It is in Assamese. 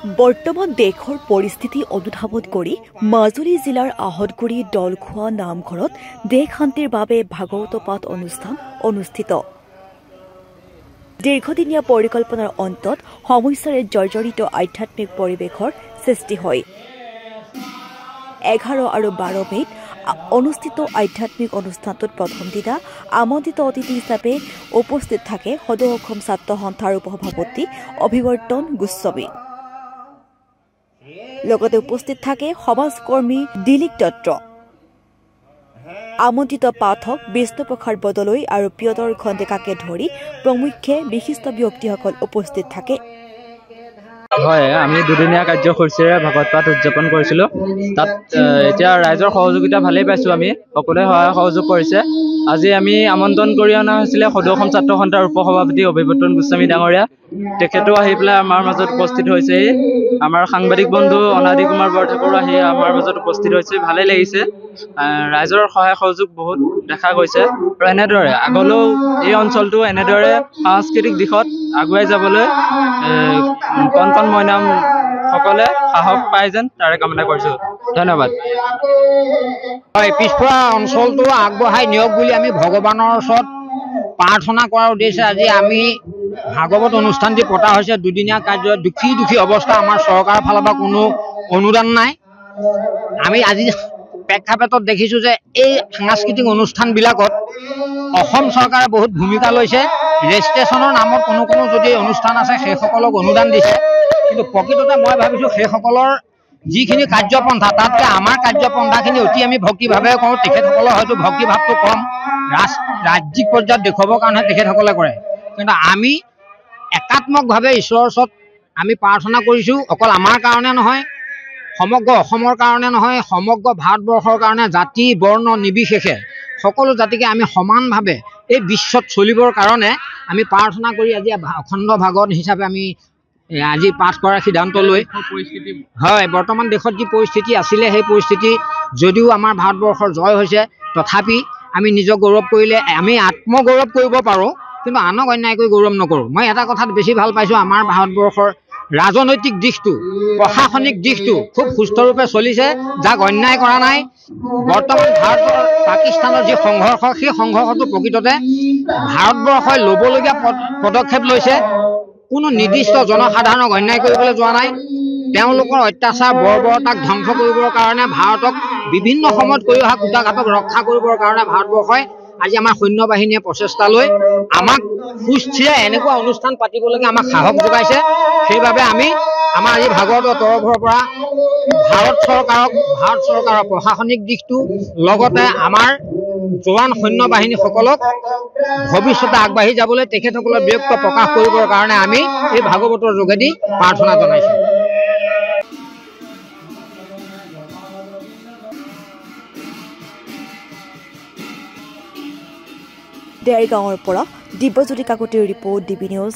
বৰ্তমান দেশৰ পৰিস্থিতি অনুধাৱন কৰি মাজুলী জিলাৰ আহতগুৰি দলখোৱা নামঘৰত দেশ শান্তিৰ বাবে ভাগৱত পাঠ অনুষ্ঠান অনুষ্ঠিত। দীৰ্ঘদিনীয়া পৰিকল্পনাৰ অন্তত সমস্যাৰে জৰ্জৰিত আধ্যাত্মিক পৰিৱেশৰ সৃষ্টি হয়। 11 আৰু 12 মে'ত অনুষ্ঠিত আধ্যাত্মিক অনুষ্ঠানটোত প্ৰথম দিনা আমন্ত্ৰিত অতিথি হিচাপে উপস্থিত থাকে সদৌ অসম ছাত্ৰ সন্থাৰ উপসভাপতি অভিৱৰ্তন গোস্বামী। লগতে উপস্থিত থাকে সমাজকৰ্মী দিলীপ দত্ত, আমন্ত্ৰিত পাঠক বিষ্ণুপ্ৰসাদ বদলৈ আৰু প্ৰিয়দৰ্শন ডেকাকে ধৰি প্ৰমুখ্যে বিশিষ্ট ব্যক্তিসকল উপস্থিত থাকে। হয়, আমি দুদিনীয়া কাৰ্যসূচীৰে ভাগৱত পাঠ উদযাপন কৰিছিলোঁ। তাত এতিয়া ৰাইজৰ সহযোগিতা ভালেই পাইছোঁ। আমি সকলোৱে সহায় সহযোগ কৰিছে। আজি আমি আমন্ত্ৰণ কৰি অনা হৈছিলে সদৌ অসম ছাত্ৰ সন্থাৰ উপসভাপতি অভিৱৰ্তন গোস্বামী ডাঙৰীয়া। তেখেতো আহি পেলাই আমাৰ মাজত উপস্থিত হৈছেহি। আমাৰ সাংবাদিক বন্ধু অনাদি কুমাৰ বৰঠাকুৰো আহি আমাৰ মাজত উপস্থিত হৈছে। ভালেই লাগিছে। ৰাইজৰ সহায় সহযোগ বহুত দেখা গৈছে আৰু এনেদৰে আগলৈও এই অঞ্চলটো এনেদৰে সাংস্কৃতিক দিশত আগুৱাই যাবলৈ কণ কণ মইনাম সকলে সাহস পায় যেন তাৰে কামনা কৰিছোঁ। ধন্যবাদ। হয়, পিছপৰা অঞ্চলটো আগবঢ়াই নিয়ক বুলি আমি ভগৱানৰ ওচৰত প্ৰাৰ্থনা কৰাৰ উদ্দেশ্যে আজি আমি ভাগৱত অনুষ্ঠান যি পতা হৈছে দুদিনীয়া কাৰ্য। দুখী অৱস্থা, আমাৰ চৰকাৰৰ ফালৰ পৰা কোনো অনুদান নাই। আমি আজি প্ৰেক্ষাপটত দেখিছোঁ যে এই সাংস্কৃতিক অনুষ্ঠানবিলাকত অসম চৰকাৰে বহুত ভূমিকা লৈছে। ৰেজিষ্ট্ৰেশ্যনৰ নামত কোনো যদি অনুষ্ঠান আছে সেইসকলক অনুদান দিছে, কিন্তু প্ৰকৃততে মই ভাবিছোঁ সেইসকলৰ যিখিনি কাৰ্যপন্থা তাতকৈ আমাৰ কাৰ্যপন্থাখিনি অতি আমি ভক্তিভাৱে কৰোঁ। তেখেতসকলৰ হয়তো ভক্তিভাৱটো কম, ৰাজ্যিক পৰ্যায়ত দেখুৱাবৰ কাৰণে তেখেতসকলে কৰে। কিন্তু আমি একাত্মকভাৱে ঈশ্বৰৰ ওচৰত আমি প্ৰাৰ্থনা কৰিছোঁ। অকল আমাৰ কাৰণে নহয়, সমগ্ৰ অসমৰ কাৰণে নহয়, সমগ্ৰ ভাৰতবৰ্ষৰ কাৰণে জাতি বৰ্ণ নিৰ্বিশেষে সকলো জাতিকে আমি সমানভাৱে এই বিশ্বত চলিবৰ কাৰণে আমি প্ৰাৰ্থনা কৰি আজি অখণ্ড ভাগৱত হিচাপে আমি আজি পাঠ কৰাৰ সিদ্ধান্ত লৈ হয়, বৰ্তমান দেশত যি পৰিস্থিতি আছিলে সেই পৰিস্থিতি যদিও আমাৰ ভাৰতবৰ্ষৰ জয় হৈছে, তথাপি আমি নিজক গৌৰৱ কৰিলে আমি আত্মগৌৰৱ কৰিব পাৰোঁ, কিন্তু আনক অন্যায় কৰি গৌৰৱ নকৰোঁ। মই এটা কথাত বেছি ভাল পাইছোঁ, আমাৰ ভাৰতবৰ্ষৰ ৰাজনৈতিক দিশটো, প্ৰশাসনিক দিশটো খুব সুস্থৰূপে চলিছে, যাক অন্যায় কৰা নাই। বৰ্তমান ভাৰতৰ পাকিস্তানৰ যি সংঘৰ্ষ, সেই সংঘৰ্ষটো প্ৰকৃততে ভাৰতবৰ্ষই ল'বলগীয়া পদক্ষেপ লৈছে। কোনো নিৰ্দিষ্ট জনসাধাৰণক অন্যায় কৰিবলৈ যোৱা নাই। তেওঁলোকৰ অত্যাচাৰ বৰ্বৰতাক ধ্বংস কৰিবৰ কাৰণে ভাৰতক বিভিন্ন সময়ত কৰি অহা কুটাঘাতক ৰক্ষা কৰিবৰ কাৰণে ভাৰতবৰ্ষই আজি আমাৰ সৈন্যবাহিনীয়ে প্ৰচেষ্টা লৈ আমাক সুস্থিৰে এনেকুৱা অনুষ্ঠান পাতিবলৈকে আমাক সাহস যোগাইছে। সেইবাবে আমি আমাৰ আজি ভাগৱতৰ তৰফৰ পৰা ভাৰত চৰকাৰৰ প্ৰশাসনিক দিশটো লগতে আমাৰ জোৱান সৈন্যবাহিনীসকলক ভৱিষ্যতে আগবাঢ়ি যাবলৈ তেখেতসকলৰ বীৰত্ব প্ৰকাশ কৰিবৰ কাৰণে আমি এই ভাগৱতৰ যোগেদি প্ৰাৰ্থনা জনাইছোঁ। দেৰগাঁৱৰ পৰা দিব্যজ্যোতি কাকতিৰ ৰিপৰ্ট, DB নিউজ।